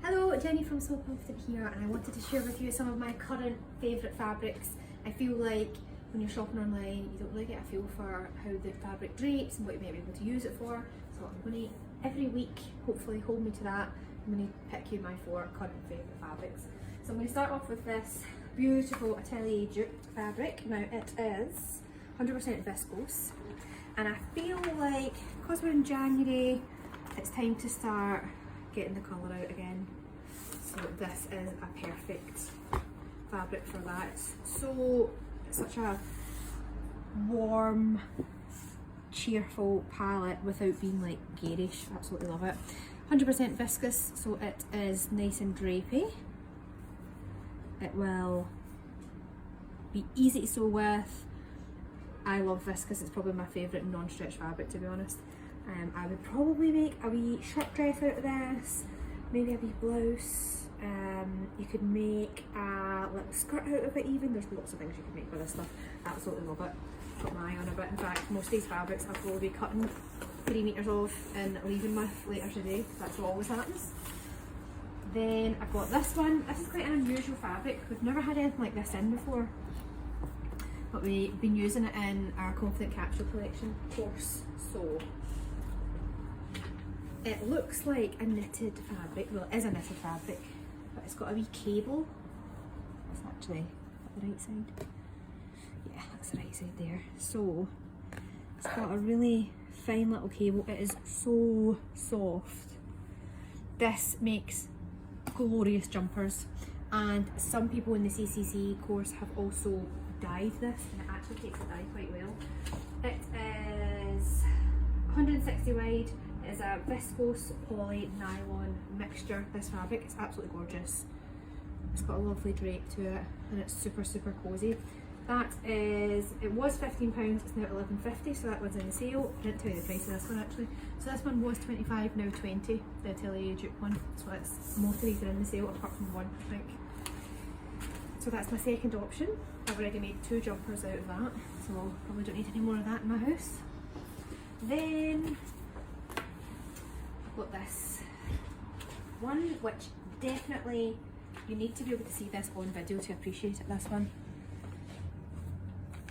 Hello, Jenny from So Confident here, and I wanted to share with you some of my current favourite fabrics. I feel like when you're shopping online, you don't really get a feel for how the fabric drapes and what you might be able to use it for. So I'm going to, every week, hopefully hold me to that. I'm going to pick you my 4 current favourite fabrics. So I'm going to start off with this beautiful Atelier Jupe fabric. Now it is 100% viscose, and I feel like because we're in January, it's time to start getting the colour out again. So this is a perfect fabric for that. It's such a warm, cheerful palette without being like garish. Absolutely love it. 100% viscose, so it is nice and drapey. It will be easy to sew with. I love viscose, it's probably my favourite non-stretch fabric, to be honest. I would probably make a wee shirt dress out of this, maybe a wee blouse. You could make a little skirt out of it even. There's lots of things you can make with this stuff. Absolutely love it. Got my eye on a bit. In fact, most of these fabrics I'll probably be cutting 3 metres off and leaving with later today. That's what always happens. Then I've got this one. This is quite an unusual fabric. We've never had anything like this in before, but we've been using it in our Confident Capsule collection course. So it looks like a knitted fabric. Well, it is a knitted fabric, but it's got a wee cable. It's actually the right side. Yeah, that's the right side there. So it's got a really fine little cable. It is so soft. This makes glorious jumpers, and some people in the CCC course have also dyed this, and it actually takes the dye quite well. It is 160 wide. It is a viscose poly nylon mixture. This fabric is absolutely gorgeous. It's got a lovely drape to it, and it's super cozy. That is, it was £15, it's now £11.50, so that was in the sale. I didn't tell you the price of this one actually. So this one was £25, now £20, the Atelier Jupe one. So it's, most of these are in the sale apart from one, I think. So that's my second option. I've already made 2 jumpers out of that, so probably don't need any more of that in my house. Then I've got this one, which definitely you need to be able to see this on video to appreciate it. This one,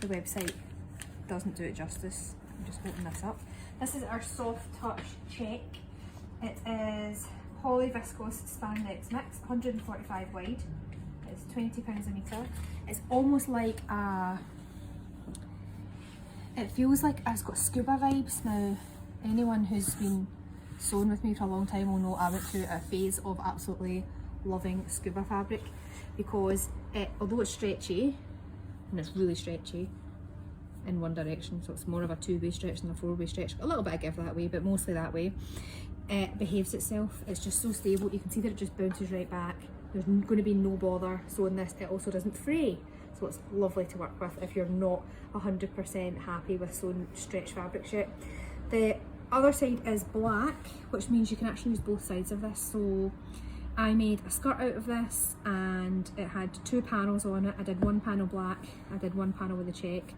the website doesn't do it justice. I'm just holding this up. This is our soft touch check. It is poly viscose spandex mix, 145 wide. It's £20 a metre. It's almost like a, it feels like it's got scuba vibes. Now, anyone who's been sewing with me for a long time will know I went through a phase of absolutely loving scuba fabric, because although it's stretchy, and it's really stretchy in one direction, so it's more of a 2-way stretch than a 4-way stretch, a little bit of give that way, but mostly that way, it behaves itself. It's just so stable. You can see that it just bounces right back. There's going to be no bother sewing this. It also doesn't fray, so it's lovely to work with if you're not 100% happy with sewing stretch fabrics yet. The other side is black, which means you can actually use both sides of this. So I made a skirt out of this, and it had 2 panels on it. I did 1 panel black, I did 1 panel with a check,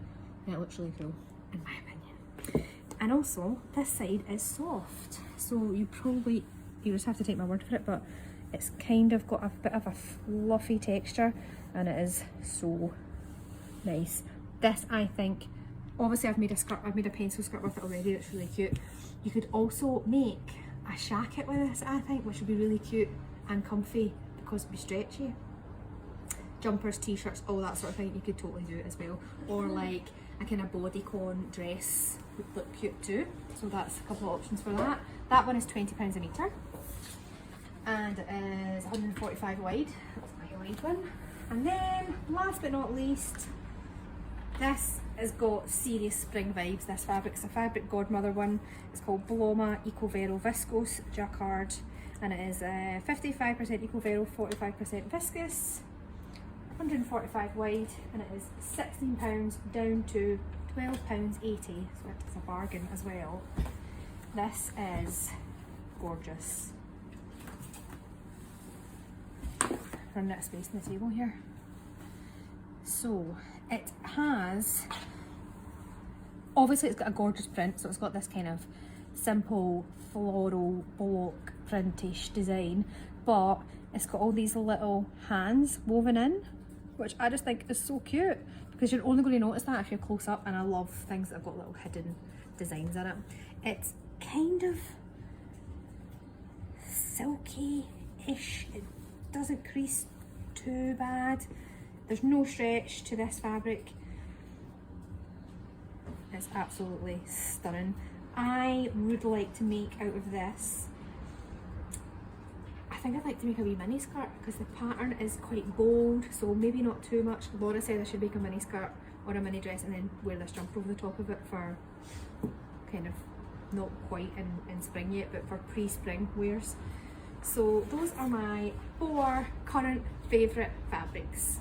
and it looks really cool, in my opinion. And also, this side is soft, so you just have to take my word for it, but it's kind of got a bit of a fluffy texture, and it is so nice. This, I think, obviously I've made a skirt, I've made a pencil skirt with it already, it's really cute. You could also make a jacket with this, I think, which would be really cute and comfy because it'd be stretchy. Jumpers, t-shirts, all that sort of thing, you could totally do it as well. Or like a kind of bodycon dress would look cute too. So that's a couple of options for that. That one is £20 a metre, and it is 145 wide. That's my wide one. And then, last but not least, this has got serious spring vibes. This fabric is a Fabric Godmother one. It's called Blomma Ecovero Viscose Jacquard, and it is 55% Ecovero, 45% viscose, 145 wide, and it is £16 down to £12.80, so it's a bargain as well. This is gorgeous. Running out of space on the table here. So it has, obviously it's got a gorgeous print, so it's got this kind of simple floral block differentish design, but it's got all these little hands woven in, which I just think is so cute, because you're only going to notice that if you're close up, and I love things that have got little hidden designs in it. It's kind of silky-ish, it doesn't crease too bad, there's no stretch to this fabric. It's absolutely stunning. I would like to make out of this, I think I'd like to make a wee mini skirt, because the pattern is quite bold, so maybe not too much. Laura said I should make a mini skirt or a mini dress and then wear this jumper over the top of it for kind of not quite in spring yet, but for pre-spring wears. So those are my 4 current favourite fabrics.